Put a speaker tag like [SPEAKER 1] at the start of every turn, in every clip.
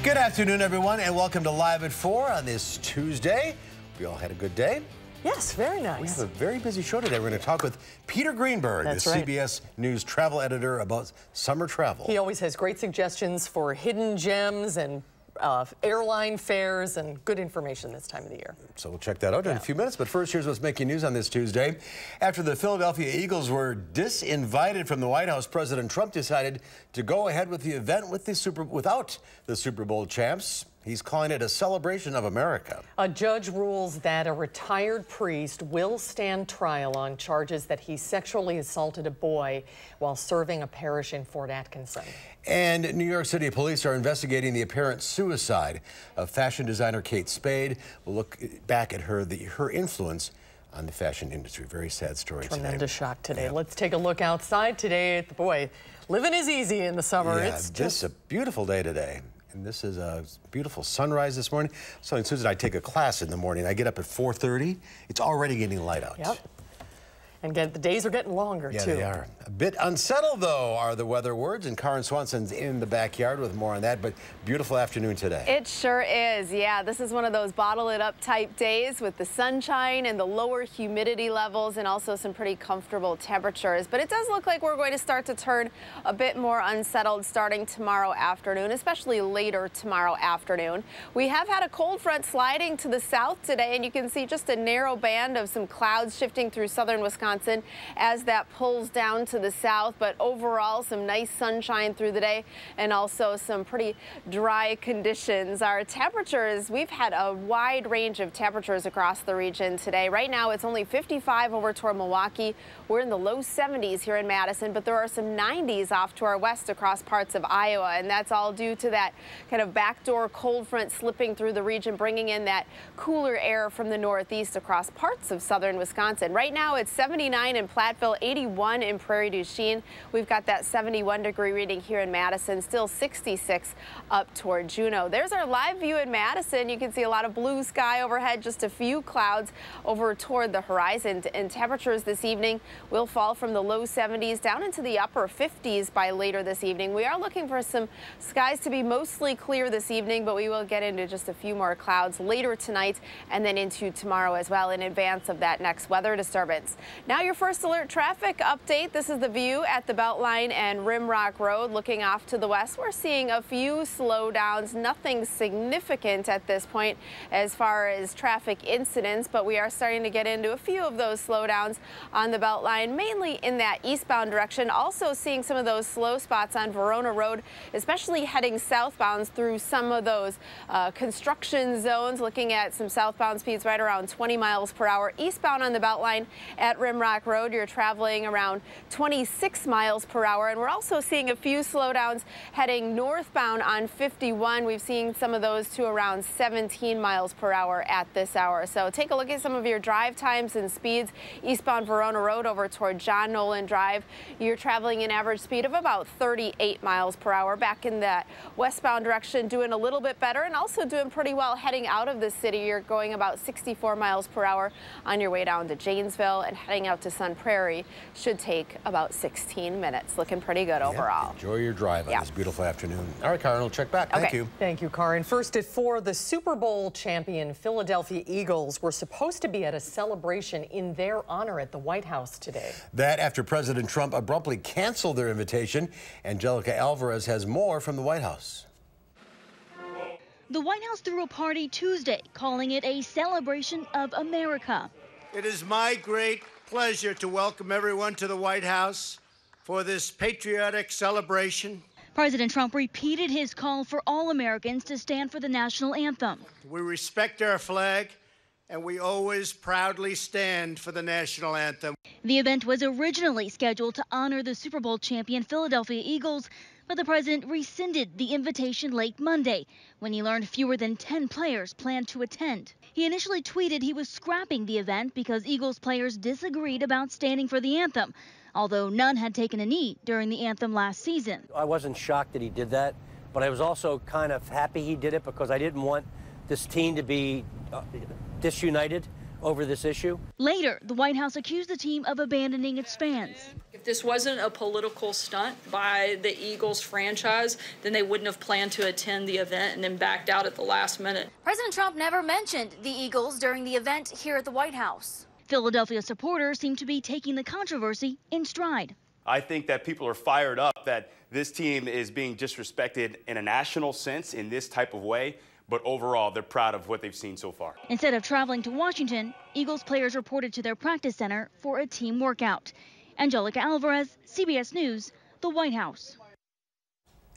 [SPEAKER 1] Good afternoon, everyone, and welcome to Live at 4 on this Tuesday. We all had a good day.
[SPEAKER 2] Yes, very nice.
[SPEAKER 1] We have a very busy show today. We're going to talk with Peter Greenberg, the CBS News travel editor, about summer travel.
[SPEAKER 2] He always has great suggestions for hidden gems and airline fares and good information this time of the year.
[SPEAKER 1] So we'll check that out in a few minutes. But first, here's what's making news on this Tuesday. After the Philadelphia Eagles were disinvited from the White House, President Trump decided to go ahead with the event without the Super Bowl champs. He's calling it a celebration of America.
[SPEAKER 2] A judge rules that a retired priest will stand trial on charges that he sexually assaulted a boy while serving a parish in Fort Atkinson.
[SPEAKER 1] And New York City police are investigating the apparent suicide of fashion designer Kate Spade. We'll look back at her influence on the fashion industry. Very sad story today.
[SPEAKER 2] Tremendous shock today. Yeah. Let's take a look outside today. Boy, living is easy in the summer.
[SPEAKER 1] Yeah, this is a beautiful day today. And this is a beautiful sunrise this morning. So Susan and I take a class in the morning. I get up at 4:30. It's already getting light out.
[SPEAKER 2] Yep. And the days are getting longer, too.
[SPEAKER 1] Yeah, they are. A bit unsettled, though, are the weather words. And Karen Swanson's in the backyard with more on that. But beautiful afternoon today.
[SPEAKER 3] It sure is. Yeah, this is one of those bottle-it-up type days with the sunshine and the lower humidity levels and also some pretty comfortable temperatures. But it does look like we're going to start to turn a bit more unsettled starting tomorrow afternoon, especially later tomorrow afternoon. We have had a cold front sliding to the south today, and you can see just a narrow band of some clouds shifting through southern Wisconsin as that pulls down to the south, but overall some nice sunshine through the day and also some pretty dry conditions. Our temperatures, we've had a wide range of temperatures across the region today. Right now it's only 55 over toward Milwaukee. We're in the low 70s here in Madison, but there are some 90s off to our west across parts of Iowa, and that's all due to that kind of backdoor cold front slipping through the region, bringing in that cooler air from the northeast across parts of southern Wisconsin. Right now it's 79 in Platteville, 81 in Prairie du Chien. We've got that 71-degree reading here in Madison, still 66 up toward Juneau. There's our live view in Madison. You can see a lot of blue sky overhead, just a few clouds over toward the horizon. And temperatures this evening will fall from the low 70s down into the upper 50s by later this evening. We are looking for some skies to be mostly clear this evening, but we will get into just a few more clouds later tonight and then into tomorrow as well in advance of that next weather disturbance. Now your first alert traffic update. This is the view at the Beltline and Rimrock Road. Looking off to the west, we're seeing a few slowdowns, nothing significant at this point as far as traffic incidents, but we are starting to get into a few of those slowdowns on the Beltline, mainly in that eastbound direction. Also seeing some of those slow spots on Verona Road, especially heading southbound through some of those construction zones, looking at some southbound speeds right around 20 miles per hour. Eastbound on the Beltline at Rimrock Road, you're traveling around 26 miles per hour, and we're also seeing a few slowdowns heading northbound on 51. We've seen some of those to around 17 miles per hour at this hour. So take a look at some of your drive times and speeds. Eastbound Verona Road over toward John Nolan Drive, you're traveling an average speed of about 38 miles per hour. Back in that westbound direction, doing a little bit better and also doing pretty well heading out of the city. You're going about 64 miles per hour on your way down to Janesville, and heading out to Sun Prairie should take about 16 minutes. Looking pretty good overall.
[SPEAKER 1] Enjoy your drive on this beautiful afternoon. All right, Karen, we'll check back. Thank you.
[SPEAKER 2] Thank you, Karen. First at 4, the Super Bowl champion Philadelphia Eagles were supposed to be at a celebration in their honor at the White House today.
[SPEAKER 1] That after President Trump abruptly canceled their invitation. Angelica Alvarez has more from the White House.
[SPEAKER 4] The White House threw a party Tuesday, calling it a celebration of America.
[SPEAKER 5] It is my great pleasure to welcome everyone to the White House for this patriotic celebration.
[SPEAKER 4] President Trump repeated his call for all Americans to stand for the national anthem.
[SPEAKER 5] We respect our flag, and we always proudly stand for the national anthem.
[SPEAKER 4] The event was originally scheduled to honor the Super Bowl champion Philadelphia Eagles, but the president rescinded the invitation late Monday when he learned fewer than 10 players planned to attend. He initially tweeted he was scrapping the event because Eagles players disagreed about standing for the anthem, although none had taken a knee during the anthem last season.
[SPEAKER 6] I wasn't shocked that he did that, but I was also kind of happy he did it because I didn't want this team to be disunited over this issue.
[SPEAKER 4] Later, the White House accused the team of abandoning its fans.
[SPEAKER 7] If this wasn't a political stunt by the Eagles franchise, then they wouldn't have planned to attend the event and then backed out at the last minute.
[SPEAKER 4] President Trump never mentioned the Eagles during the event here at the White House. Philadelphia supporters seem to be taking the controversy in stride.
[SPEAKER 8] I think that people are fired up that this team is being disrespected in a national sense in this type of way, but overall they're proud of what they've seen so far.
[SPEAKER 4] Instead of traveling to Washington, Eagles players reported to their practice center for a team workout. Angelica Alvarez, CBS News, the White House.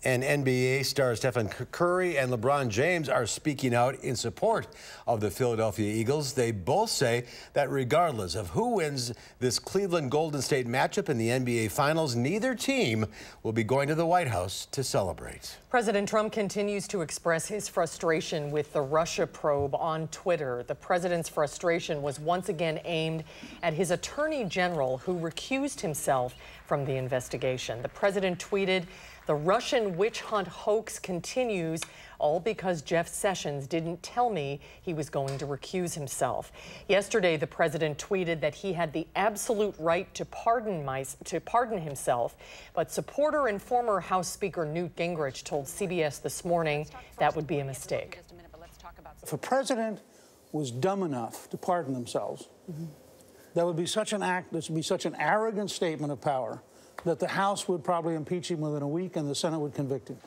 [SPEAKER 1] And NBA stars Stephen Curry and LeBron James are speaking out in support of the Philadelphia Eagles. They both say that regardless of who wins this Cleveland-Golden State matchup in the NBA Finals, neither team will be going to the White House to celebrate.
[SPEAKER 2] President Trump continues to express his frustration with the Russia probe on Twitter. The president's frustration was once again aimed at his attorney general, who recused himself from the investigation. The president tweeted, "The Russian witch hunt hoax continues, all because Jeff Sessions didn't tell me he was going to recuse himself." Yesterday, the president tweeted that he had the absolute right to pardon himself, but supporter and former House Speaker Newt Gingrich told CBS this morning that would be a mistake.
[SPEAKER 9] If a president was dumb enough to pardon themselves, that would be such an act, this would be such an arrogant statement of power that the House would probably impeach him within a week and the Senate would convict him.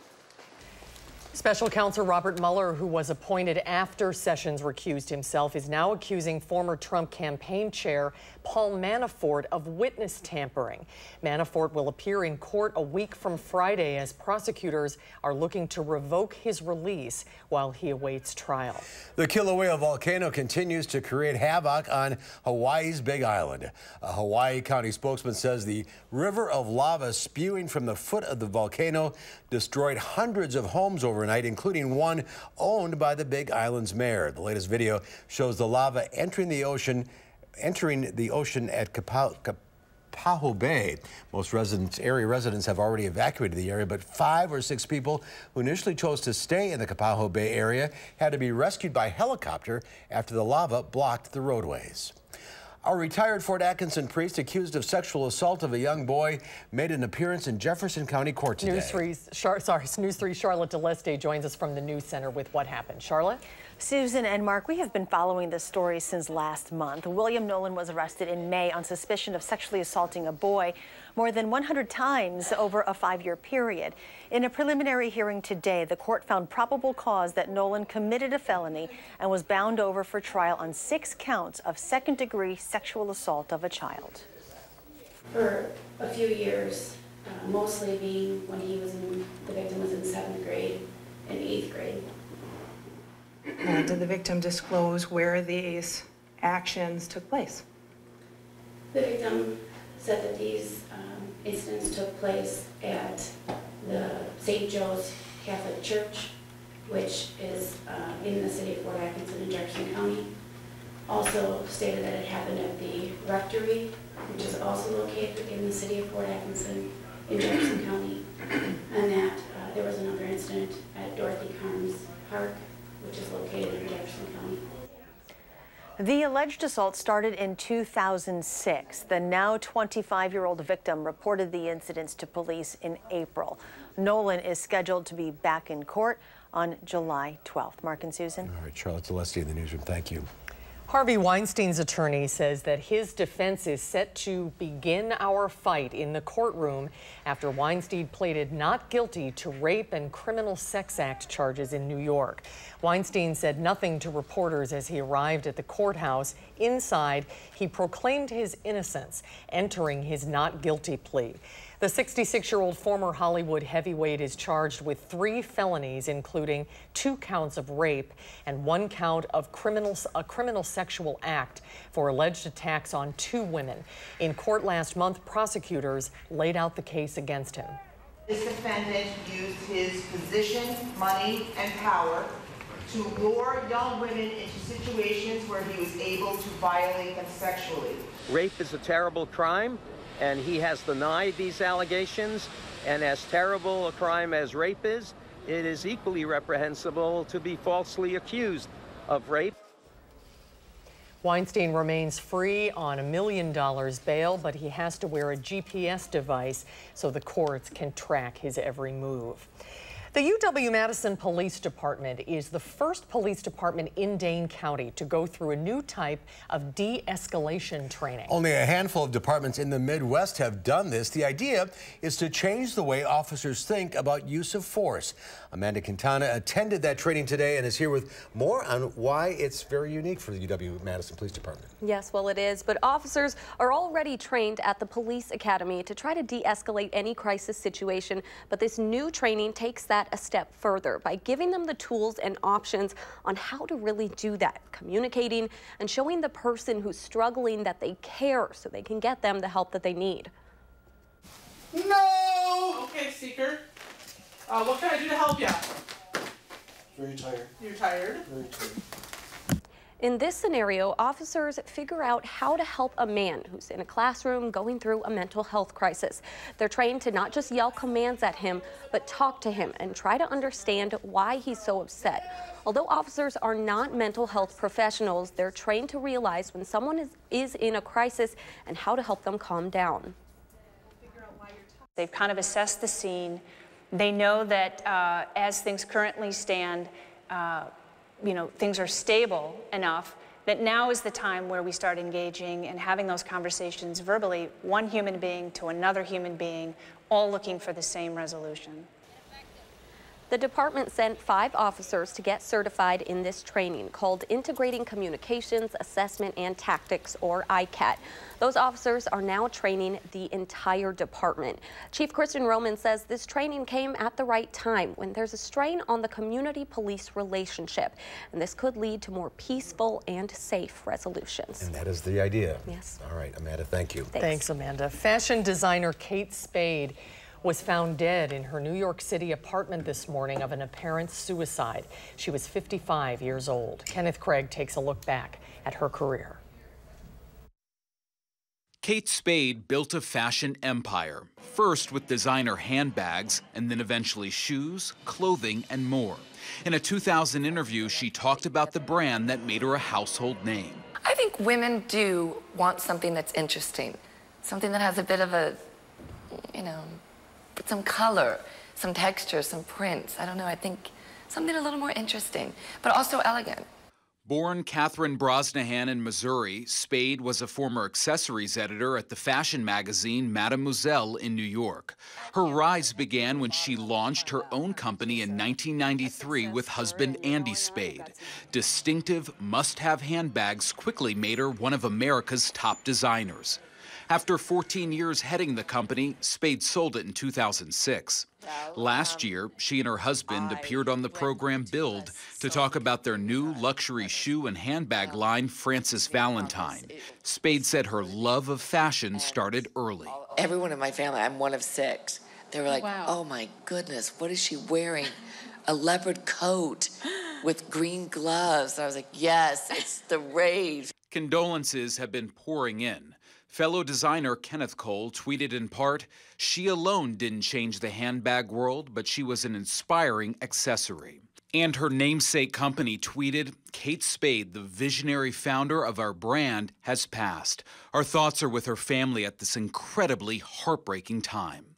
[SPEAKER 2] Special counsel Robert Mueller, who was appointed after Sessions recused himself, is now accusing former Trump campaign chair Paul Manafort of witness tampering. Manafort will appear in court a week from Friday as prosecutors are looking to revoke his release while he awaits trial.
[SPEAKER 1] The Kilauea volcano continues to create havoc on Hawaii's Big Island. A Hawaii County spokesman says the river of lava spewing from the foot of the volcano destroyed hundreds of homes overnight, including one owned by the Big Island's mayor. The latest video shows the lava entering the ocean at Kapaho Bay. Most area residents have already evacuated the area, but 5 or 6 people who initially chose to stay in the Kapaho Bay area had to be rescued by helicopter after the lava blocked the roadways. A retired Fort Atkinson priest accused of sexual assault of a young boy made an appearance in Jefferson County Court today. News
[SPEAKER 2] 3 Charlotte DeLeste joins us from the News Center with what happened. Charlotte?
[SPEAKER 10] Susan and Mark, we have been following this story since last month. William Nolan was arrested in May on suspicion of sexually assaulting a boy more than 100 times over a 5-year period. In a preliminary hearing today, the court found probable cause that Nolan committed a felony and was bound over for trial on 6 counts of second-degree sexual assault of a child.
[SPEAKER 11] For a few years, mostly being when the victim was in 7th grade and 8th grade.
[SPEAKER 12] Did the victim disclose where these actions took place?
[SPEAKER 11] The victim said that these incidents took place at the St. Joe's Catholic Church, which is in the city of Fort Atkinson in Jefferson County. Also stated that it happened at the rectory, which is also located in the city of Fort Atkinson in Jefferson County, and that there was another incident at Dorothy Carnes Park, which is located in Jefferson County.
[SPEAKER 10] The alleged assault started in 2006. The now 25-year-old victim reported the incidents to police in April. Nolan is scheduled to be back in court on July 12th. Mark and Susan.
[SPEAKER 1] All right, Charlotte Celeste in the newsroom. Thank you.
[SPEAKER 2] Harvey Weinstein's attorney says that his defense is set to begin our fight in the courtroom after Weinstein pleaded not guilty to rape and criminal sex act charges in New York. Weinstein said nothing to reporters as he arrived at the courthouse. Inside, he proclaimed his innocence, entering his not guilty plea. The 66-year-old former Hollywood heavyweight is charged with 3 felonies, including 2 counts of rape and 1 count of a criminal sexual act for alleged attacks on 2 women. In court last month, prosecutors laid out the case against him.
[SPEAKER 13] This defendant used his position, money, and power to lure young women into situations where he was able to violate them sexually.
[SPEAKER 14] Rape is a terrible crime, and he has denied these allegations. And as terrible a crime as rape is, it is equally reprehensible to be falsely accused of rape.
[SPEAKER 2] Weinstein remains free on $1 million bail, but he has to wear a GPS device so the courts can track his every move. The UW-Madison Police Department is the first police department in Dane County to go through a new type of de-escalation training.
[SPEAKER 1] Only a handful of departments in the Midwest have done this. The idea is to change the way officers think about use of force. Amanda Quintana attended that training today and is here with more on why it's very unique for the UW-Madison Police Department.
[SPEAKER 15] Yes, well, it is, but officers are already trained at the police academy to try to de-escalate any crisis situation, but this new training takes that a step further by giving them the tools and options on how to really do that, communicating and showing the person who's struggling that they care so they can get them the help that they need.
[SPEAKER 16] No! Okay, Seeker. What can I do to help you?
[SPEAKER 17] Very tired.
[SPEAKER 16] You're tired?
[SPEAKER 17] Very tired.
[SPEAKER 15] In this scenario, officers figure out how to help a man who's in a classroom going through a mental health crisis. They're trained to not just yell commands at him, but talk to him and try to understand why he's so upset. Although officers are not mental health professionals, they're trained to realize when someone is in a crisis and how to help them calm down.
[SPEAKER 18] They've kind of assessed the scene. They know that as things currently stand, things are stable enough that now is the time where we start engaging and having those conversations verbally, one human being to another human being, all looking for the same resolution.
[SPEAKER 15] The department sent 5 officers to get certified in this training called Integrating Communications, Assessment, and Tactics, or ICAT. Those officers are now training the entire department. Chief Kristen Roman says this training came at the right time when there's a strain on the community-police relationship, and this could lead to more peaceful and safe resolutions.
[SPEAKER 1] And that is the idea.
[SPEAKER 15] Yes.
[SPEAKER 1] All right, Amanda, thank you.
[SPEAKER 2] Thanks, Amanda. Fashion designer Kate Spade was found dead in her New York City apartment this morning of an apparent suicide. She was 55 years old. Kenneth Craig takes a look back at her career.
[SPEAKER 19] Kate Spade built a fashion empire, first with designer handbags and then eventually shoes, clothing, and more. In a 2000 interview, she talked about the brand that made her a household name.
[SPEAKER 20] I think women do want something that's interesting, something that has a bit of a, some color, some texture, some prints. I don't know, I think something a little more interesting, but also elegant.
[SPEAKER 19] Born Catherine Brosnahan in Missouri, Spade was a former accessories editor at the fashion magazine Mademoiselle in New York. Her rise began when she launched her own company in 1993 with husband Andy Spade. Distinctive, must-have handbags quickly made her one of America's top designers. After 14 years heading the company, Spade sold it in 2006. Last year, she and her husband appeared on the program Build to talk about their new luxury shoe and handbag line, Frances Valentine. Spade said her love of fashion started early.
[SPEAKER 20] Everyone in my family, I'm one of 6, they were like, oh my goodness, what is she wearing? A leopard coat with green gloves. I was like, yes, it's the rage.
[SPEAKER 19] Condolences have been pouring in. Fellow designer Kenneth Cole tweeted in part, "She alone didn't change the handbag world, but she was an inspiring accessory." And her namesake company tweeted, "Kate Spade, the visionary founder of our brand, has passed. Our thoughts are with her family at this incredibly heartbreaking time."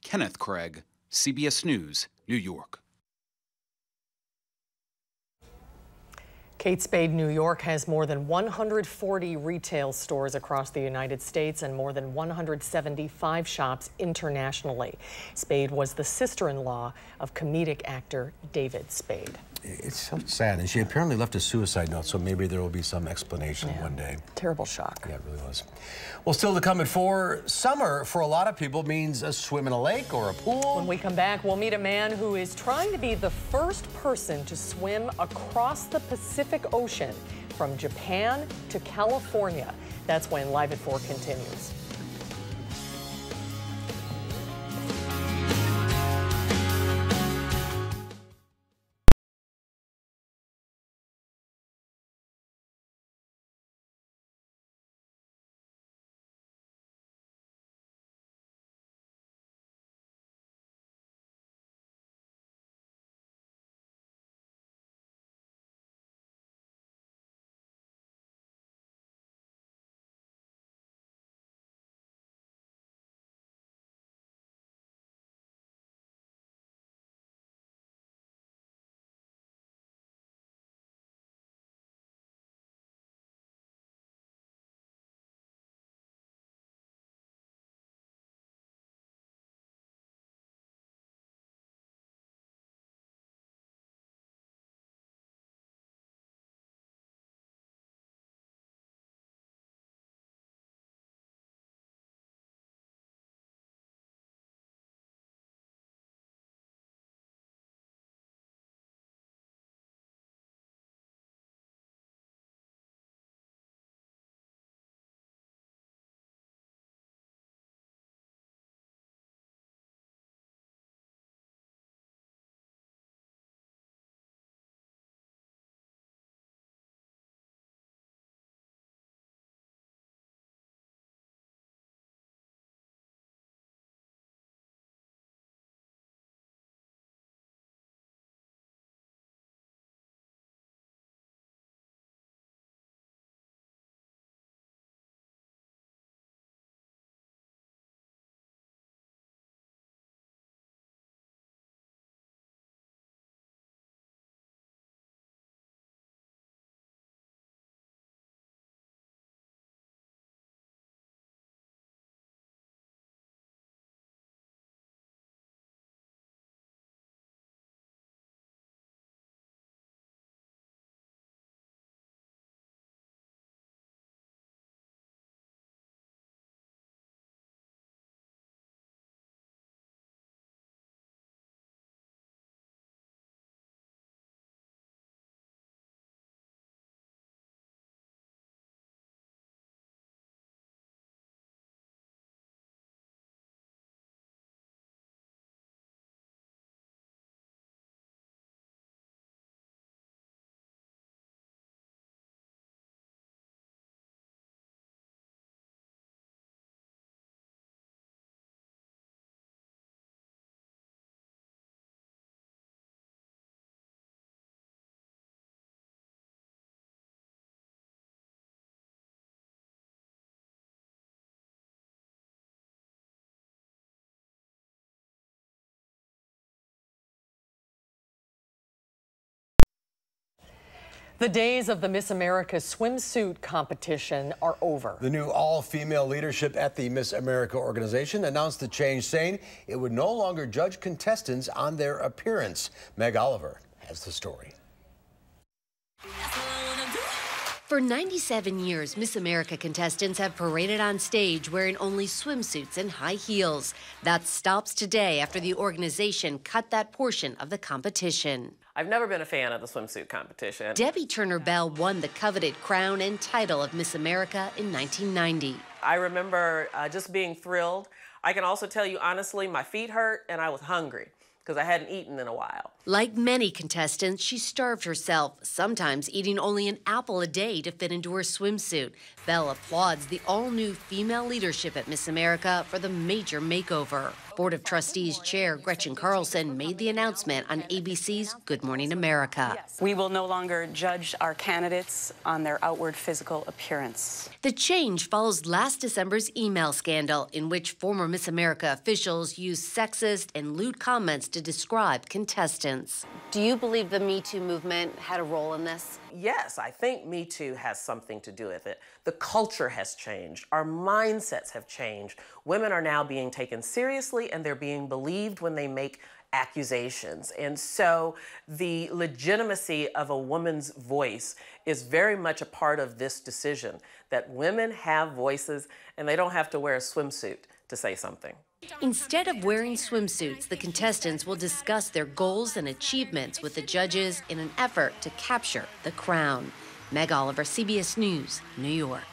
[SPEAKER 19] Kenneth Craig, CBS News, New York.
[SPEAKER 2] Kate Spade New York has more than 140 retail stores across the United States and more than 175 shops internationally. Spade was the sister-in-law of comedic actor David Spade.
[SPEAKER 1] It's so sad, and she apparently left a suicide note, so maybe there will be some explanation one day.
[SPEAKER 2] Terrible shock.
[SPEAKER 1] Yeah, it really was. Well, still to come at 4, summer for a lot of people means a swim in a lake or a pool.
[SPEAKER 2] When we come back, we'll meet a man who is trying to be the first person to swim across the Pacific Ocean from Japan to California. That's when Live at 4 continues. The days of the Miss America swimsuit competition are over.
[SPEAKER 1] The new all-female leadership at the Miss America organization announced the change, saying it would no longer judge contestants on their appearance. Meg Oliver has the story.
[SPEAKER 21] For 97 years, Miss America contestants have paraded on stage wearing only swimsuits and high heels. That stops today after the organization cut that portion of the competition.
[SPEAKER 22] I've never been a fan of the swimsuit competition.
[SPEAKER 21] Debbie Turner Bell won the coveted crown and title of Miss America in 1990.
[SPEAKER 22] I remember just being thrilled. I can also tell you honestly, my feet hurt and I was hungry because I hadn't eaten in a while.
[SPEAKER 21] Like many contestants, she starved herself, sometimes eating only an apple a day to fit into her swimsuit. Bell applauds the all-new female leadership at Miss America for the major makeover. Board of Trustees Chair Gretchen Carlson made the announcement on ABC's Good Morning America.
[SPEAKER 23] We will no longer judge our candidates on their outward physical appearance.
[SPEAKER 21] The change follows last December's email scandal in which former Miss America officials used sexist and lewd comments to describe contestants.
[SPEAKER 10] Do you believe the Me Too movement had a role in this?
[SPEAKER 22] Yes, I think Me Too has something to do with it. The culture has changed. Our mindsets have changed. Women are now being taken seriously and they're being believed when they make accusations. And so the legitimacy of a woman's voice is very much a part of this decision, that women have voices and they don't have to wear a swimsuit to say something.
[SPEAKER 21] Instead of wearing swimsuits, the contestants will discuss their goals and achievements with the judges in an effort to capture the crown. Meg Oliver, CBS News, New York.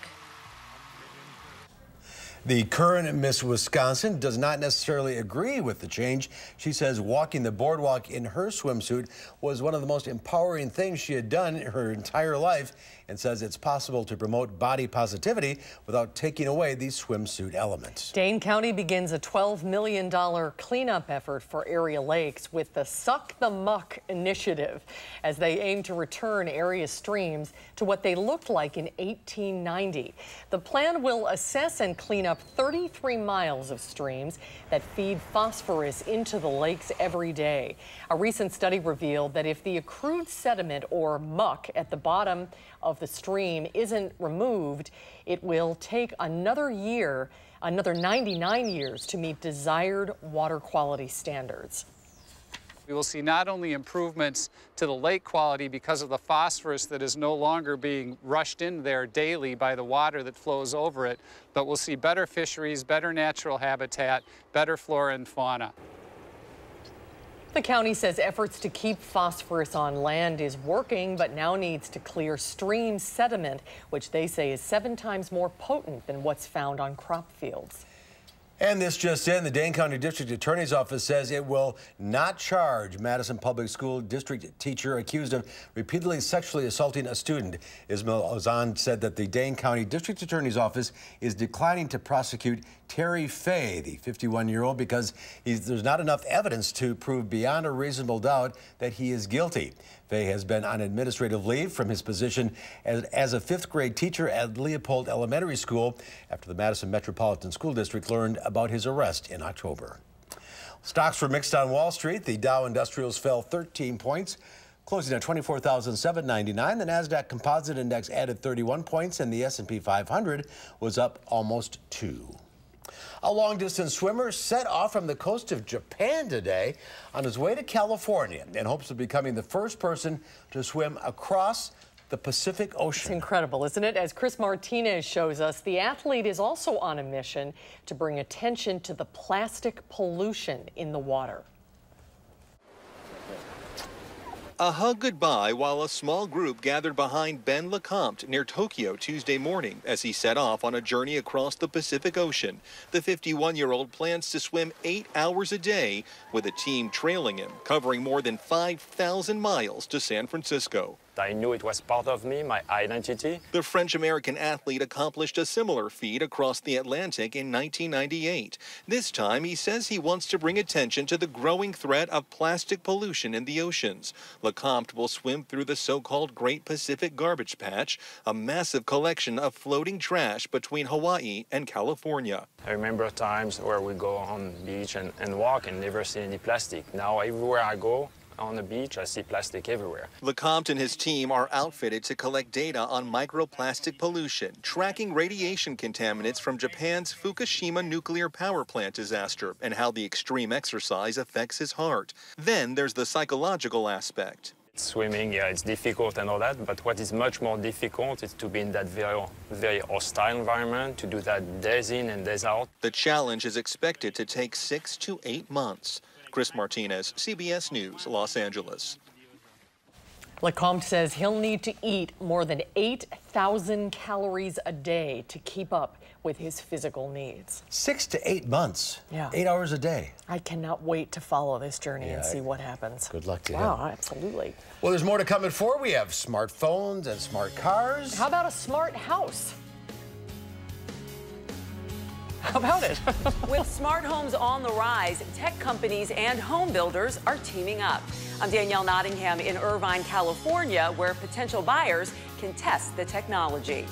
[SPEAKER 1] The current Miss Wisconsin does not necessarily agree with the change. She says walking the boardwalk in her swimsuit was one of the most empowering things she had done her entire life, and says it's possible to promote body positivity without taking away these swimsuit elements.
[SPEAKER 2] Dane County begins a $12 million cleanup effort for area lakes with the Suck the Muck initiative, as they aim to return area streams to what they looked like in 1890. The plan will assess and clean up 33 miles of streams that feed phosphorus into the lakes every day. A recent study revealed that if the accrued sediment or muck at the bottom of the stream isn't removed, it will take another 99 years to meet desired water quality standards.
[SPEAKER 24] We will see not only improvements to the lake quality because of the phosphorus that is no longer being rushed in there daily by the water that flows over it, but we'll see better fisheries, better natural habitat, better flora and fauna.
[SPEAKER 2] The county says efforts to keep phosphorus on land is working, but now needs to clear stream sediment, which they say is 7 times more potent than what's found on crop fields.
[SPEAKER 1] And this just in, the Dane County District Attorney's Office says it will not charge Madison Public School district teacher accused of repeatedly sexually assaulting a student. Ismail Ozan said that the Dane County District Attorney's Office is declining to prosecute Terry Fay, the 51-year-old, because there's not enough evidence to prove beyond a reasonable doubt that he is guilty. Fay has been on administrative leave from his position as a 5th grade teacher at Leopold Elementary School after the Madison Metropolitan School District learned about his arrest in October. Stocks were mixed on Wall Street. The Dow Industrials fell 13 points, closing at 24,799. The Nasdaq Composite Index added 31 points, and the S&P 500 was up almost 2. A long-distance swimmer set off from the coast of Japan today on his way to California in hopes of becoming the first person to swim across the Pacific Ocean.
[SPEAKER 2] It's incredible, isn't it? As Chris Martinez shows us, the athlete is also on a mission to bring attention to the plastic pollution in the water.
[SPEAKER 25] A hug goodbye while a small group gathered behind Ben LeCompte near Tokyo Tuesday morning as he set off on a journey across the Pacific Ocean. The 51-year-old plans to swim 8 hours a day with a team trailing him, covering more than 5,000 miles to San Francisco.
[SPEAKER 26] I knew it was part of me, my identity.
[SPEAKER 25] The French-American athlete accomplished a similar feat across the Atlantic in 1998. This time, he says he wants to bring attention to the growing threat of plastic pollution in the oceans. LeCompte will swim through the so-called Great Pacific Garbage Patch, a massive collection of floating trash between Hawaii and California.
[SPEAKER 26] I remember times where we go on the beach and walk and never see any plastic. Now, everywhere I go, on the beach, I see plastic everywhere.
[SPEAKER 25] Lecomte and his team are outfitted to collect data on microplastic pollution, tracking radiation contaminants from Japan's Fukushima nuclear power plant disaster and how the extreme exercise affects his heart. Then there's the psychological aspect.
[SPEAKER 26] Swimming, yeah, it's difficult and all that, but what is much more difficult is to be in that very hostile environment, to do that days in and days out.
[SPEAKER 25] The challenge is expected to take 6 to 8 months. Chris Martinez, CBS News, Los Angeles.
[SPEAKER 2] Lecomte says he'll need to eat more than 8,000 calories a day to keep up with his physical needs.
[SPEAKER 1] 6 to 8 months.
[SPEAKER 2] Yeah.
[SPEAKER 1] 8 hours a day.
[SPEAKER 2] I cannot wait to follow this journey and see what happens.
[SPEAKER 1] Good luck to him.
[SPEAKER 2] Wow, absolutely.
[SPEAKER 1] Well, there's more to come at 4. We have smartphones and smart cars.
[SPEAKER 2] How about a smart house? How about it?
[SPEAKER 3] With smart homes on the rise, tech companies and home builders are teaming up. I'm Danielle Nottingham in Irvine, California, where potential buyers can test the technology.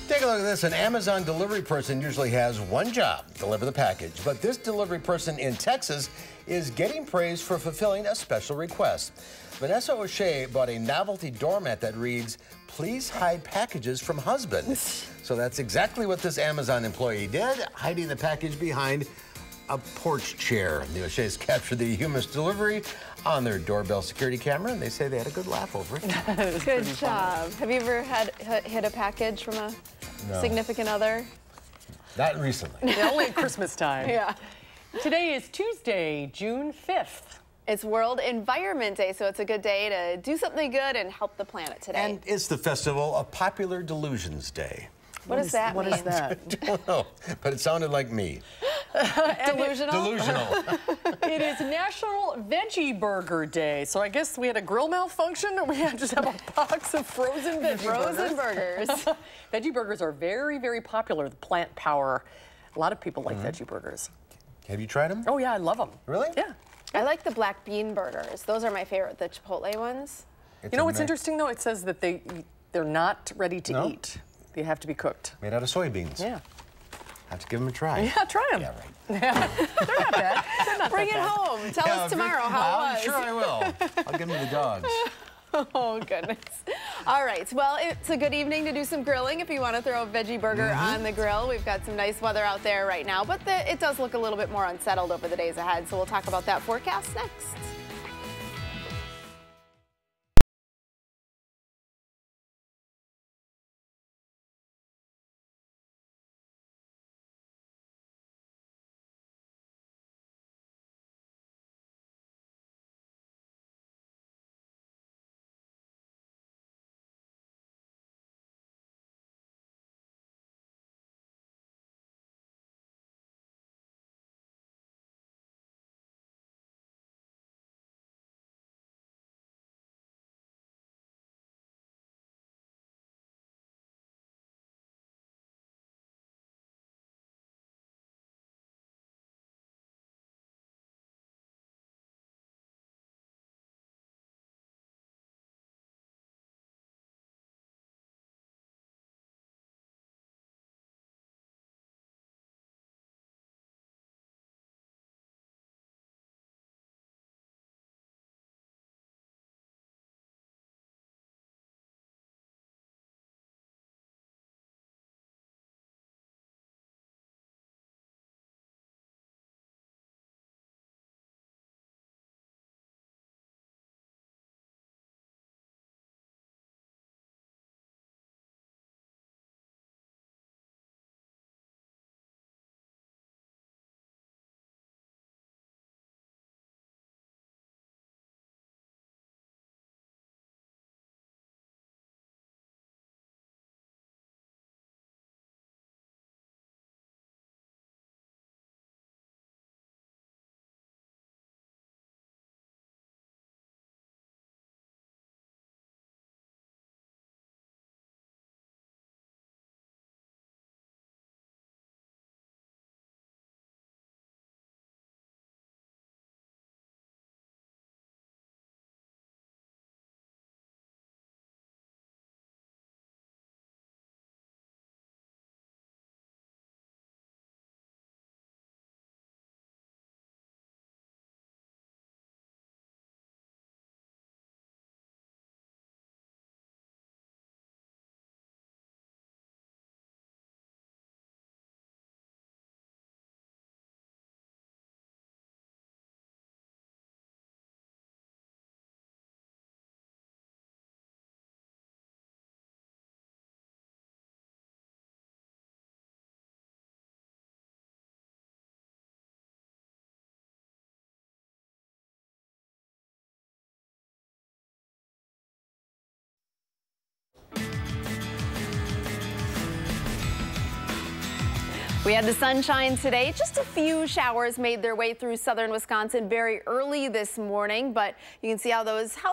[SPEAKER 1] Take a look at this. An Amazon delivery person usually has one job, deliver the package. But this delivery person in Texas is getting praise for fulfilling a special request. Vanessa O'Shea bought a novelty doormat that reads, "Please hide packages from husband." So that's exactly what this Amazon employee did, hiding the package behind a porch chair. The O'Sheas captured the humorous delivery on their doorbell security camera, and they say they had a good laugh over it.
[SPEAKER 4] Good job. Have you ever hid a package from a significant other?
[SPEAKER 1] Not recently.
[SPEAKER 2] Only at Christmas time.
[SPEAKER 4] Yeah.
[SPEAKER 2] Today is Tuesday, June 5th.
[SPEAKER 4] It's World Environment Day, so it's a good day to do something good and help the planet today.
[SPEAKER 1] And it's the festival of Popular Delusions Day.
[SPEAKER 4] What does that mean?
[SPEAKER 2] What is that?
[SPEAKER 1] I don't know, but it sounded like me.
[SPEAKER 4] Delusional?
[SPEAKER 1] Delusional.
[SPEAKER 2] It is National Veggie Burger Day. So I guess we had a grill malfunction and we had to just have a box of frozen veggie burgers. Veggie burgers are very, very popular, the plant power. A lot of people like veggie burgers.
[SPEAKER 1] Have you tried them?
[SPEAKER 2] Oh, yeah, I love them.
[SPEAKER 1] Really?
[SPEAKER 2] Yeah.
[SPEAKER 4] I like the black bean burgers. Those are my favorite, the Chipotle ones.
[SPEAKER 2] You know what's interesting, though? It says that they're not ready to eat. They have to be cooked.
[SPEAKER 1] Made out of soybeans.
[SPEAKER 2] Yeah.
[SPEAKER 1] Have to give them a try.
[SPEAKER 2] Yeah, try them.
[SPEAKER 1] Yeah, right.
[SPEAKER 2] They're not bad. They're not
[SPEAKER 4] Bring it
[SPEAKER 2] that bad.
[SPEAKER 4] home. Tell us tomorrow how it was.
[SPEAKER 1] Sure I will. I'll give them to the dogs.
[SPEAKER 4] Oh, goodness. All right. Well, it's a good evening to do some grilling if you want to throw a veggie burger on the grill. We've got some nice weather out there right now, but it does look a little bit more unsettled over the days ahead, so we'll talk about that forecast next. We had the sunshine today. Just a few showers made their way through southern Wisconsin very early this morning, but you can see how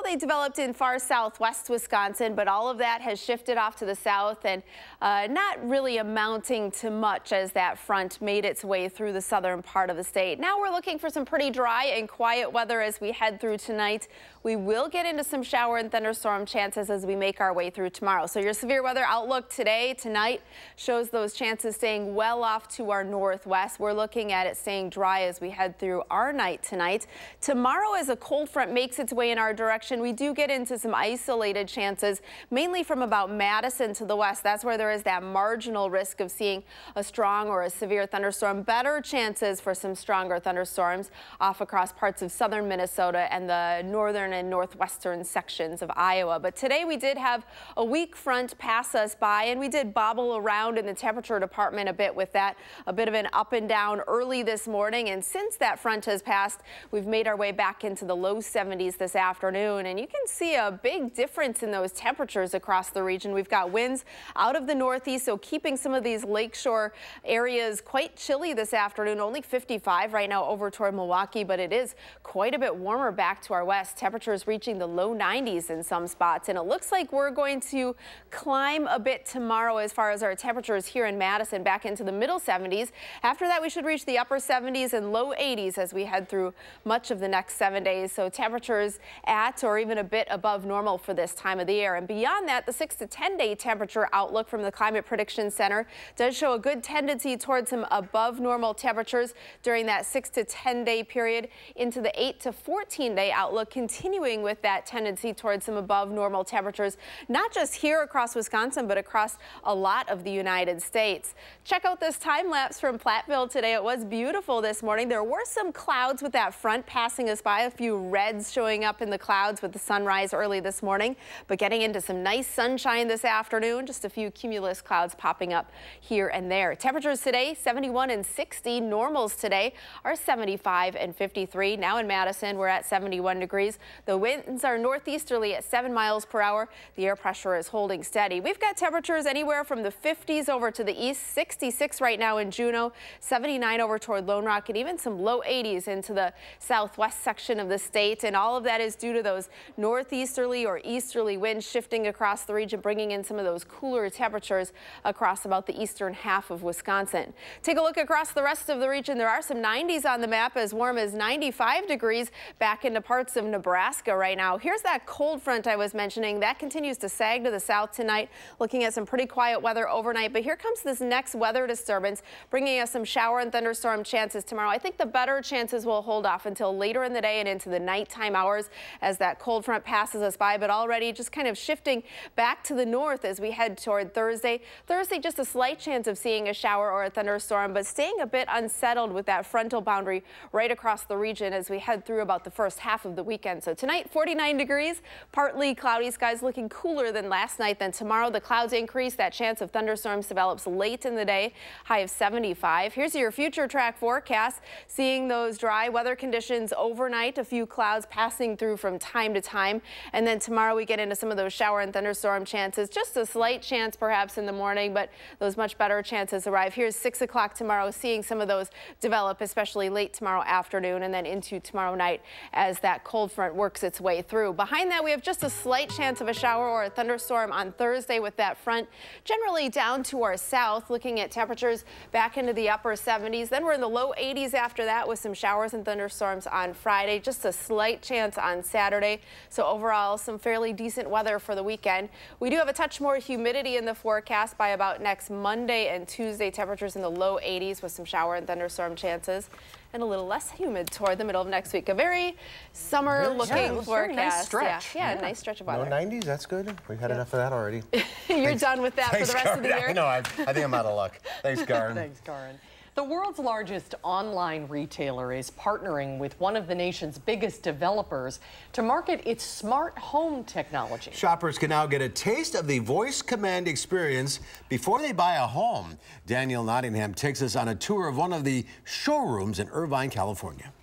[SPEAKER 4] they developed in far southwest Wisconsin, but all of that has shifted off to the south and not really amounting to much as that front made its way through the southern part of the state. Now we're looking for some pretty dry and quiet weather as we head through tonight. We will get into some shower and thunderstorm chances as we make our way through tomorrow. So your severe weather outlook tonight shows those chances staying well off to our northwest. We're looking at it staying dry as we head through our night tonight. Tomorrow, as a cold front makes its way in our direction, we do get into some isolated chances, mainly from about Madison to the west. That's where there is that marginal risk of seeing a strong or a severe thunderstorm. Better chances for some stronger thunderstorms off across parts of southern Minnesota and the northern and northwestern sections of Iowa. But today we did have a weak front pass us by, and we did bobble around in the temperature department a bit with that. a bit of an up and down early this morning, and since that front has passed, we've made our way back into the low 70s this afternoon, and you can see a big difference in those temperatures across the region. We've got winds out of the northeast, so keeping some of these lakeshore areas quite chilly this afternoon. Only 55 right now over toward Milwaukee, but it is quite a bit warmer back to our west. Temperatures reaching the low 90s in some spots, and it looks like we're going to climb a bit tomorrow as far as our temperatures here in Madison, back into the middle 70s. After that, we should reach the upper 70s and low 80s as we head through much of the next 7 days. So temperatures at or even a bit above normal for this time of the year. And beyond that, the 6 to 10 day temperature outlook from the Climate Prediction Center does show a good tendency towards some above normal temperatures during that 6 to 10 day period, into the 8 to 14 day outlook, continuing with that tendency towards some above normal temperatures, not just here across Wisconsin, but across a lot of the United States. Check out this time lapse from Platteville today. It was beautiful this morning. There were some clouds with that front passing us by, a few reds showing up in the clouds with the sunrise early this morning, but getting into some nice sunshine this afternoon. Just a few cumulus clouds popping up here and there. Temperatures today 71 and 60. Normals today are 75 and 53. Now in Madison, we're at 71 degrees. The winds are northeasterly at 7 miles per hour. The air pressure is holding steady. We've got temperatures anywhere from the 50s over to the east, 66 right now in Juneau, 79 over toward Lone Rock, and even some low 80s into the southwest section of the state. And all of that is due to those northeasterly or easterly winds shifting across the region, bringing in some of those cooler temperatures across about the eastern half of Wisconsin. Take a look across the rest of the region. There are some 90s on the map, as warm as 95 degrees back into parts of Nebraska right now. Here's that cold front I was mentioning. That continues to sag to the south tonight, looking at some pretty quiet weather overnight. But here comes this next weather disturbance, bringing us some shower and thunderstorm chances tomorrow. I think the better chances will hold off until later in the day and into the nighttime hours as that cold front passes us by, but already just kind of shifting back to the north as we head toward Thursday. Thursday, just a slight chance of seeing a shower or a thunderstorm, but staying a bit unsettled with that frontal boundary right across the region as we head through about the first half of the weekend. So tonight, 49 degrees, partly cloudy skies, looking cooler than last night. Then tomorrow, the clouds increase. That chance of thunderstorms develops late in the day, high of 75. Here's your future track forecast, seeing those dry weather conditions overnight, a few clouds passing through from time to time. And then tomorrow we get into some of those shower and thunderstorm chances. Just a slight chance perhaps in the morning, but those much better chances arrive. Here's 6 o'clock tomorrow, seeing some of those develop, especially late tomorrow afternoon and then into tomorrow night as that cold front works its way through. Behind that, we have just a slight chance of a shower or a thunderstorm on Thursday with that front generally down to our south, looking at temperatures back into the upper 70s. Then we're in the low 80s after that with some showers and thunderstorms on Friday. Just a slight chance on Saturday. So overall, some fairly decent weather for the weekend. We do have a touch more humidity in the forecast by about next Monday and Tuesday. Temperatures in the low 80s with some shower and thunderstorm chances, and a little less humid toward the middle of next week. A very summer-looking forecast.
[SPEAKER 2] Nice stretch.
[SPEAKER 4] Yeah, nice stretch of weather.
[SPEAKER 1] No 90s, that's good. We've had enough of that already.
[SPEAKER 4] You're done with that for the rest of the year?
[SPEAKER 1] No, I think I'm out of luck. Thanks, Karen.
[SPEAKER 2] Thanks, Karen. The world's largest online retailer is partnering with one of the nation's biggest developers to market its smart home technology.
[SPEAKER 1] Shoppers can now get a taste of the voice command experience before they buy a home. Danielle Nottingham takes us on a tour of one of the showrooms in Irvine, California.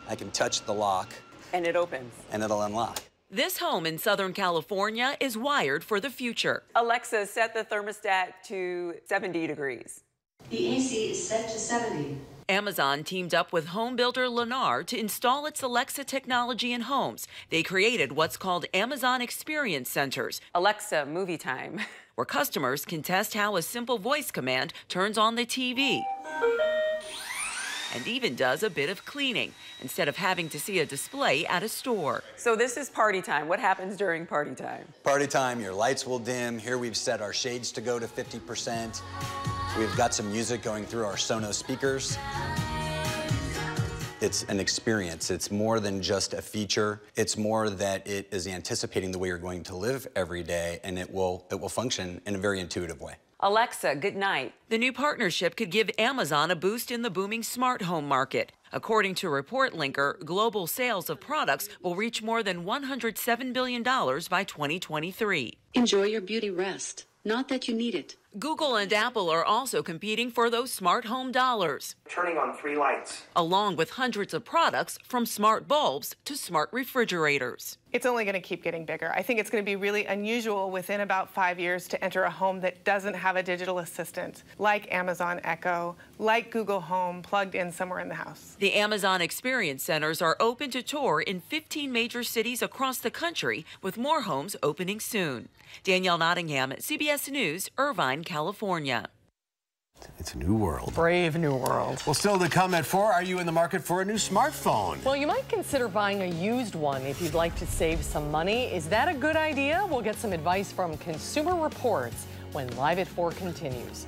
[SPEAKER 5] I can touch the lock.
[SPEAKER 3] And it opens.
[SPEAKER 5] And it'll unlock.
[SPEAKER 3] This home in Southern California is wired for the future. Alexa, set the thermostat to 70 degrees.
[SPEAKER 6] The AC is set to 70.
[SPEAKER 3] Amazon teamed up with home builder Lennar to install its Alexa technology in homes. They created what's called Amazon Experience Centers. Alexa, movie time. Where customers can test how a simple voice command turns on the TV. And even does a bit of cleaning instead of having to see a display at a store. So this is party time. What happens during party time?
[SPEAKER 5] Party time, your lights will dim. Here we've set our shades to go to 50%. We've got some music going through our Sonos speakers. It's an experience. It's more than just a feature. It's more that it is anticipating the way you're going to live every day, and it will function in a very intuitive way.
[SPEAKER 3] Alexa, good night. The new partnership could give Amazon a boost in the booming smart home market. According to Report Linker, global sales of products will reach more than $107 billion by 2023.
[SPEAKER 6] Enjoy your beauty rest. Not that you need it.
[SPEAKER 3] Google and Apple are also competing for those smart home dollars,
[SPEAKER 7] turning on 3 lights,
[SPEAKER 3] along with hundreds of products from smart bulbs to smart refrigerators.
[SPEAKER 16] It's only going to keep getting bigger. I think it's going to be really unusual within about 5 years to enter a home that doesn't have a digital assistant, like Amazon Echo, like Google Home, plugged in somewhere in the house.
[SPEAKER 3] The Amazon Experience Centers are open to tour in 15 major cities across the country, with more homes opening soon. Danielle Nottingham, CBS News, Irvine, California.
[SPEAKER 1] It's a new world.
[SPEAKER 2] Brave new world.
[SPEAKER 1] Well, still to come at 4, are you in the market for a new smartphone?
[SPEAKER 2] Well, you might consider buying a used one if you'd like to save some money. Is that a good idea? We'll get some advice from Consumer Reports when Live at 4 continues.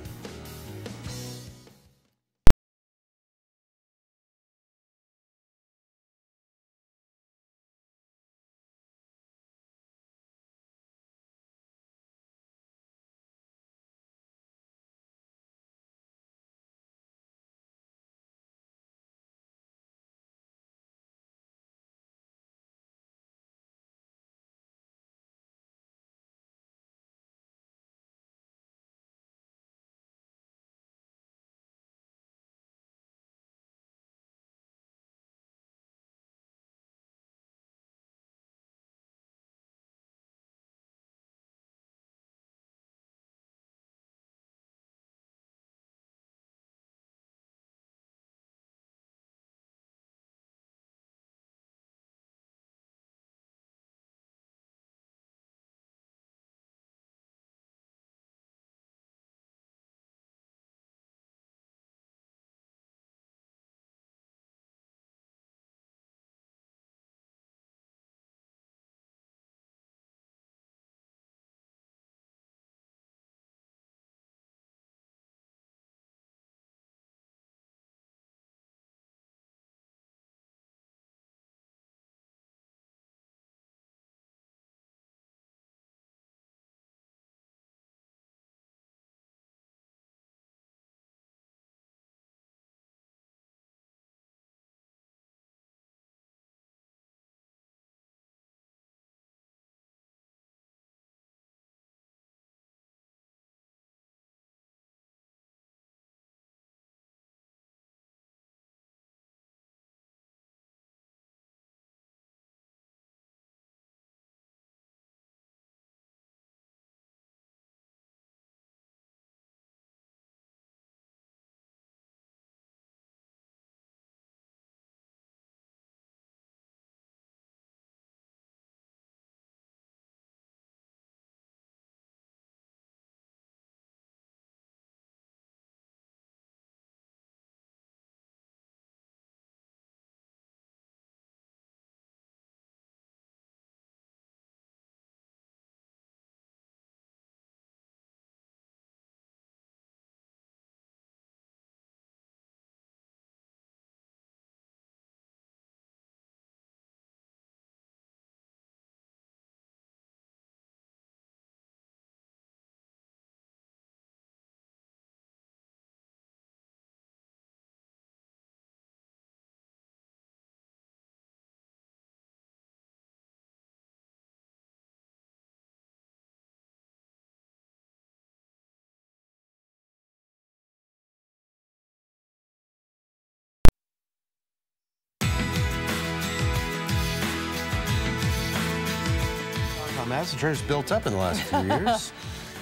[SPEAKER 1] Madison has built up in the last few years.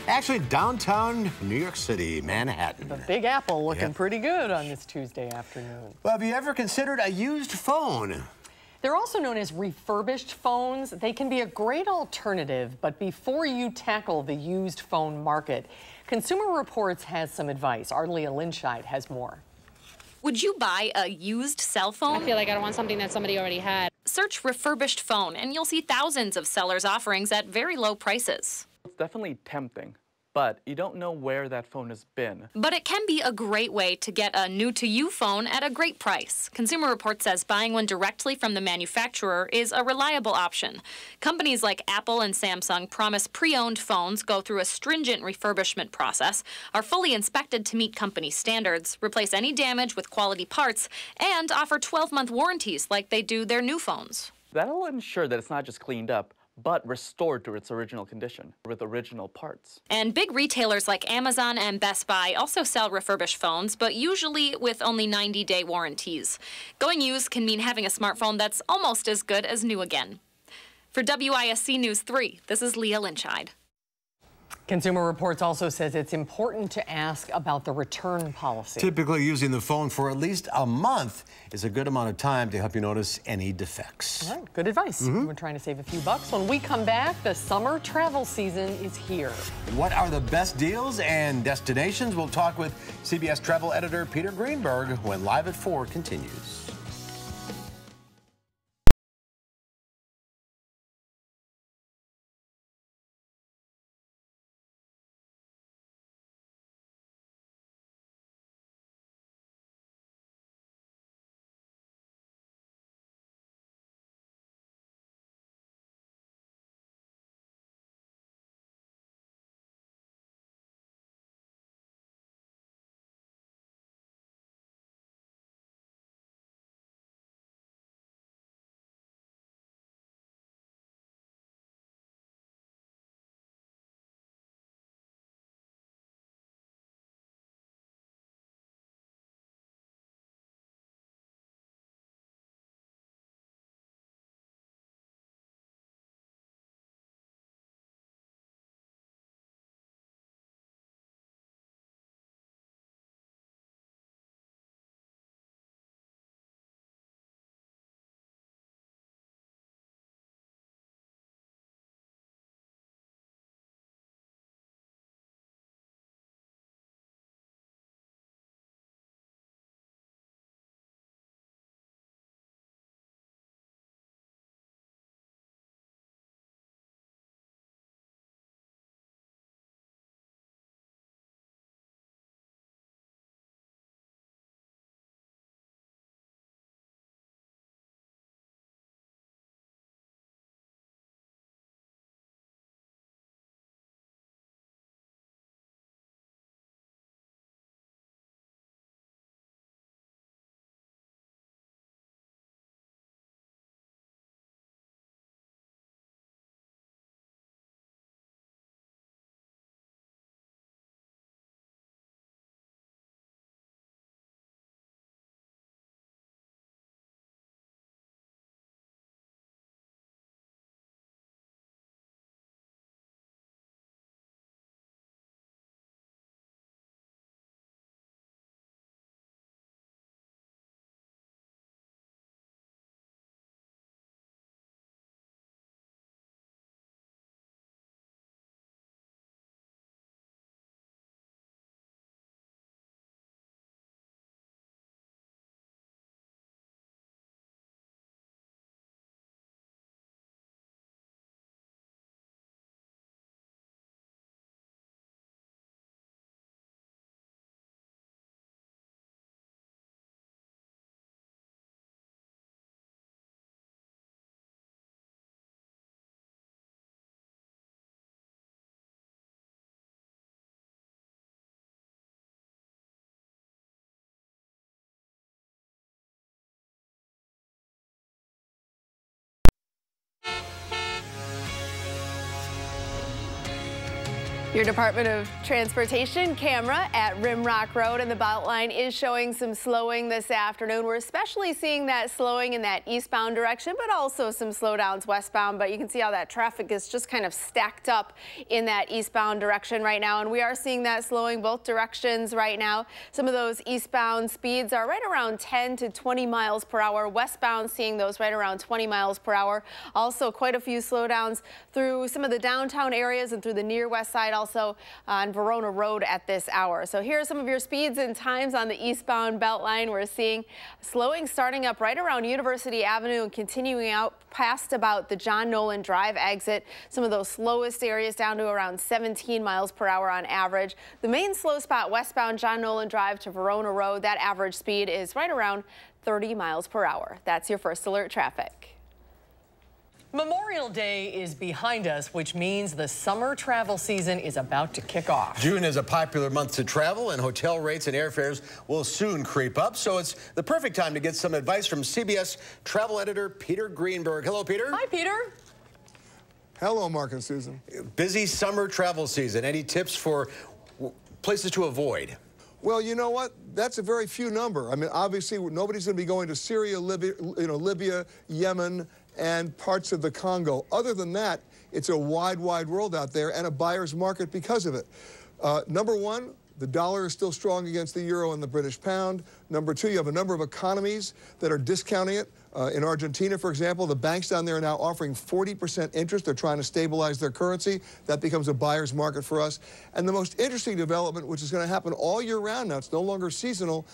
[SPEAKER 1] Actually, downtown New York City, Manhattan.
[SPEAKER 2] The Big Apple looking pretty good on this Tuesday afternoon.
[SPEAKER 1] Well, have you ever considered a used phone?
[SPEAKER 2] They're also known as refurbished phones. They can be a great alternative, but before you tackle the used phone market, Consumer Reports has some advice. Ardelia Linscheid has more.
[SPEAKER 8] Would you buy a used cell phone?
[SPEAKER 9] I feel like I don't want something that somebody already had.
[SPEAKER 8] Search refurbished phone, and you'll see thousands of sellers' offerings at very low prices.
[SPEAKER 11] It's definitely tempting, but you don't know where that phone has been.
[SPEAKER 8] But it can be a great way to get a new-to-you phone at a great price. Consumer Reports says buying one directly from the manufacturer is a reliable option. Companies like Apple and Samsung promise pre-owned phones go through a stringent refurbishment process, are fully inspected to meet company standards, replace any damage with quality parts, and offer 12-month warranties like they do their new phones.
[SPEAKER 11] That'll ensure that it's not just cleaned up, but restored to its original condition with original parts.
[SPEAKER 8] And big retailers like Amazon and Best Buy also sell refurbished phones, but usually with only 90-day warranties. Going used can mean having a smartphone that's almost as good as new again. For WISC News 3, this is Leah Lynchide.
[SPEAKER 2] Consumer Reports also says it's important to ask about the return policy.
[SPEAKER 1] Typically, using the phone for at least a month is a good amount of time to help you notice any defects.
[SPEAKER 2] All right, good advice. We're trying to save a few bucks. When we come back, the summer travel season is here.
[SPEAKER 1] What are the best deals and destinations? We'll talk with CBS travel editor Peter Greenberg when Live at 4 continues.
[SPEAKER 4] Your Department of Transportation camera at Rimrock Road and the Beltline is showing some slowing this afternoon. We're especially seeing that slowing in that eastbound direction, but also some slowdowns westbound. But you can see how that traffic is just kind of stacked up in that eastbound direction right now. And we are seeing that slowing both directions right now. Some of those eastbound speeds are right around 10 to 20 miles per hour. Westbound seeing those right around 20 miles per hour. Also quite a few slowdowns through some of the downtown areas and through the near west side, also on Verona Road at this hour. So here are some of your speeds and times on the eastbound Beltline. We're seeing slowing starting up right around University Avenue and continuing out past about the John Nolan Drive exit. Some of those slowest areas down to around 17 miles per hour on average. The main slow spot westbound John Nolan Drive to Verona Road, that average speed is right around 30 miles per hour. That's your first alert traffic.
[SPEAKER 2] Memorial Day is behind us, which means the summer travel season is about to kick off.
[SPEAKER 1] June is a popular month to travel, and hotel rates and airfares will soon creep up. So it's the perfect time to get some advice from CBS travel editor Peter Greenberg. Hello, Peter.
[SPEAKER 2] Hi, Peter.
[SPEAKER 7] Hello, Mark and Susan.
[SPEAKER 1] Busy summer travel season. Any tips for places to avoid?
[SPEAKER 7] Well, you know what? That's a very few number. I mean, obviously, nobody's going to be going to Syria, Libya, Yemen, and parts of the Congo. Other than that, it's a wide, wide world out there and a buyer's market because of it. Number one, the dollar is still strong against the euro and the British pound. Number two, you have a number of economies that are discounting it. In Argentina, for example, the banks down there are now offering 40% interest. They're trying to stabilize their currency. That becomes a buyer's market for us. And the most interesting development, which is going to happen all year round now, it's no longer seasonal,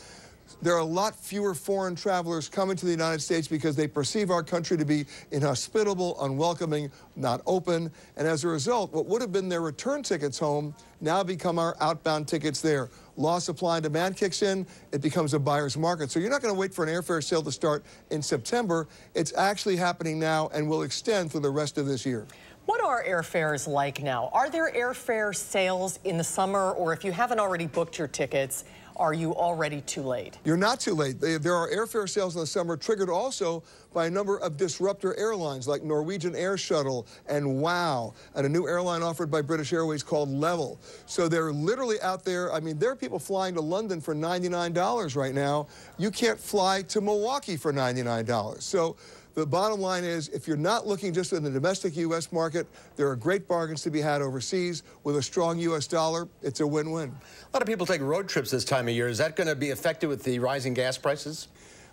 [SPEAKER 7] there are a lot fewer foreign travelers coming to the United States because they perceive our country to be inhospitable, unwelcoming, not open. And as a result, what would have been their return tickets home now become our outbound tickets there. Law, supply, and demand kicks in. It becomes a buyer's market. So you're not going to wait for an airfare sale to start in September. It's actually happening now and will extend through the rest of this year.
[SPEAKER 2] What are airfares like now? Are there airfare sales in the summer, or if you haven't already booked your tickets, are you already too late?
[SPEAKER 7] You're not too late. There are airfare sales in the summer triggered also by a number of disruptor airlines like Norwegian Air Shuttle and WOW, and a new airline offered by British Airways called Level. So they're literally out there. I mean, there are people flying to London for $99 right now. You can't fly to Milwaukee for $99. So the bottom line is, if you're not looking just in the domestic U.S. market, there are great bargains to be had overseas. With a strong U.S. dollar, it's a win-win.
[SPEAKER 1] A lot of people take road trips this time of year. Is that going to be affected with the rising gas prices?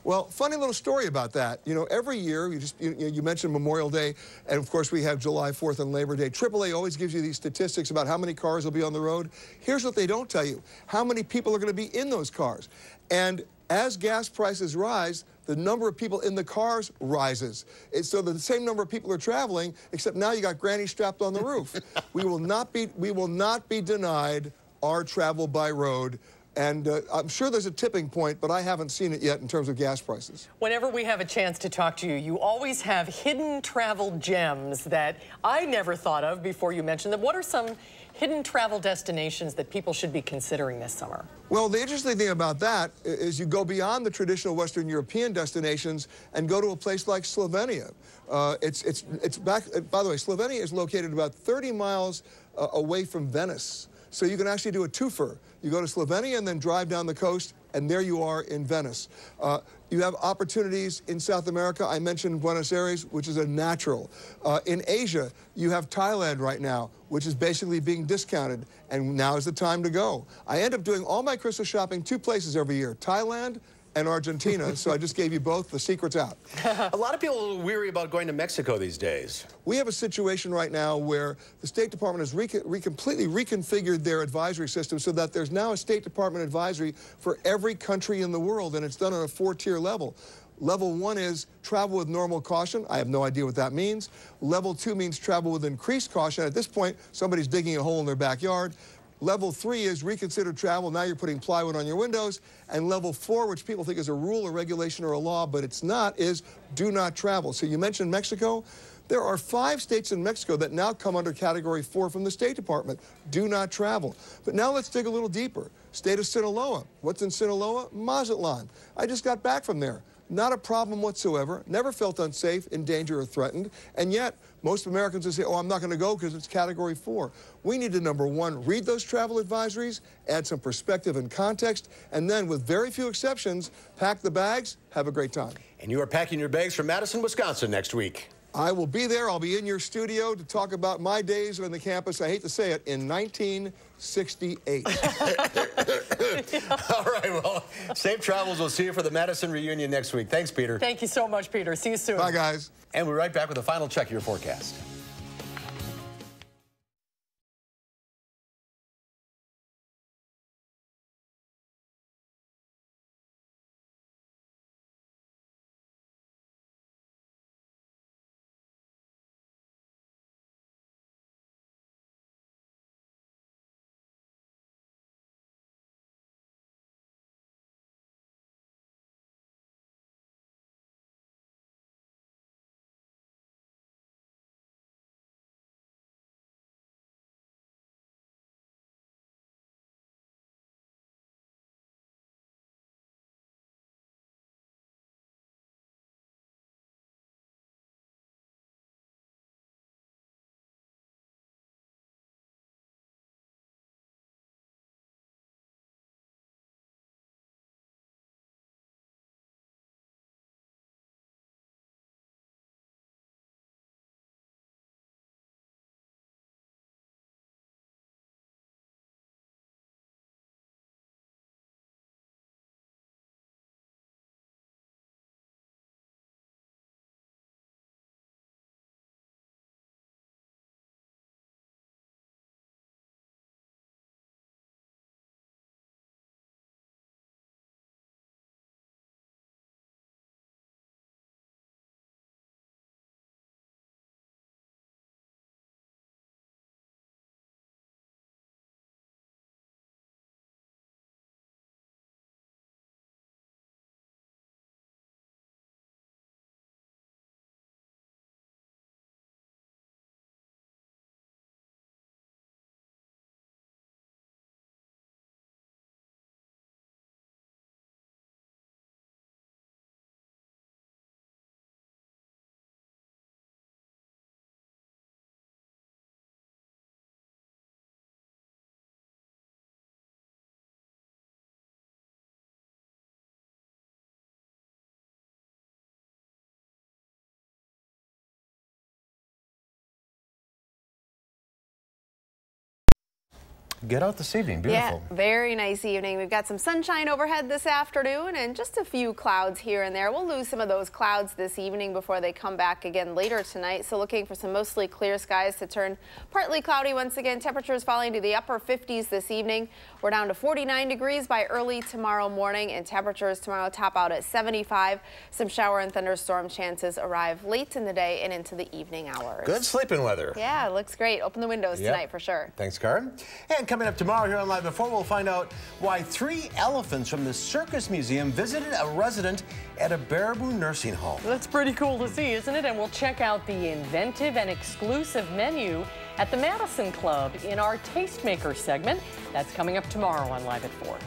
[SPEAKER 7] Well, funny little story about that. You know, every year, you mentioned Memorial Day, and of course we have July 4th and Labor Day. AAA always gives you these statistics about how many cars will be on the road. Here's what they don't tell you: how many people are going to be in those cars. And as gas prices rise, the number of people in the cars rises. It's so the same number of people are traveling, except now you got Granny strapped on the roof. we will not be denied our travel by road. And I'm sure there's a tipping point, but I haven't seen it yet in terms of gas prices.
[SPEAKER 2] Whenever we have a chance to talk to you, you always have hidden travel gems that I never thought of before you mentioned them. What are some hidden travel destinations that people should be considering this summer?
[SPEAKER 7] Well, the interesting thing about that is you go beyond the traditional Western European destinations and go to a place like Slovenia. It's back, by the way, Slovenia is located about 30 miles away from Venice. So you can actually do a twofer. You go to Slovenia and then drive down the coast, and there you are in Venice. You have opportunities in South America. I mentioned Buenos Aires, which is a natural. In Asia, you have Thailand right now, which is basically being discounted, and now is the time to go. I end up doing all my Christmas shopping 2 places every year: Thailand and Argentina, so I just gave you both the secrets out.
[SPEAKER 1] A lot of people are a little weary about going to Mexico these days.
[SPEAKER 7] We have a situation right now where the State Department has completely reconfigured their advisory system so that there's now a State Department advisory for every country in the world, and it's done on a 4-tier level. Level 1 is travel with normal caution. I have no idea what that means. Level 2 means travel with increased caution. At this point, somebody's digging a hole in their backyard. Level 3 is reconsider travel. Now you're putting plywood on your windows. And level 4, which people think is a rule, a regulation, or a law, but it's not, is do not travel. So you mentioned Mexico. There are 5 states in Mexico that now come under Category 4 from the State Department. Do not travel. But now let's dig a little deeper. State of Sinaloa. What's in Sinaloa? Mazatlan. I just got back from there. Not a problem whatsoever. Never felt unsafe, in danger, or threatened. And yet, most Americans will say, oh, I'm not going to go because it's Category 4. We need to, number 1, read those travel advisories, add some perspective and context, and then, with very few exceptions, pack the bags, have a great time.
[SPEAKER 1] And you are packing your bags for Madison, Wisconsin next week.
[SPEAKER 7] I will be there. I'll be in your studio to talk about my days on the campus, I hate to say it, in 1968.
[SPEAKER 1] All right, well, safe travels. We'll see you for the Madison reunion next week. Thanks, Peter.
[SPEAKER 2] Thank you so much, Peter. See you soon.
[SPEAKER 7] Bye, guys.
[SPEAKER 1] And we're right back with a final check of your forecast. get out this evening. Beautiful.
[SPEAKER 4] Yeah, very nice evening. We've got some sunshine overhead this afternoon and just a few clouds here and there. We'll lose some of those clouds this evening before they come back again later tonight. So looking for some mostly clear skies to turn partly cloudy once again. Temperatures falling to the upper 50s this evening. We're down to 49 degrees by early tomorrow morning, and temperatures tomorrow top out at 75. Some shower and thunderstorm chances arrive late in the day and into the evening hours.
[SPEAKER 1] Good sleeping weather.
[SPEAKER 4] Yeah, it looks great. Open the windows tonight for sure.
[SPEAKER 1] Thanks, Karen. And coming up tomorrow here on Live Before, we'll find out why 3 elephants from the Circus Museum visited a resident at a Baraboo nursing home.
[SPEAKER 2] That's pretty cool to see, isn't it? And we'll check out the inventive and exclusive menu at the Madison Club in our Tastemaker segment. That's coming up tomorrow on Live at 4.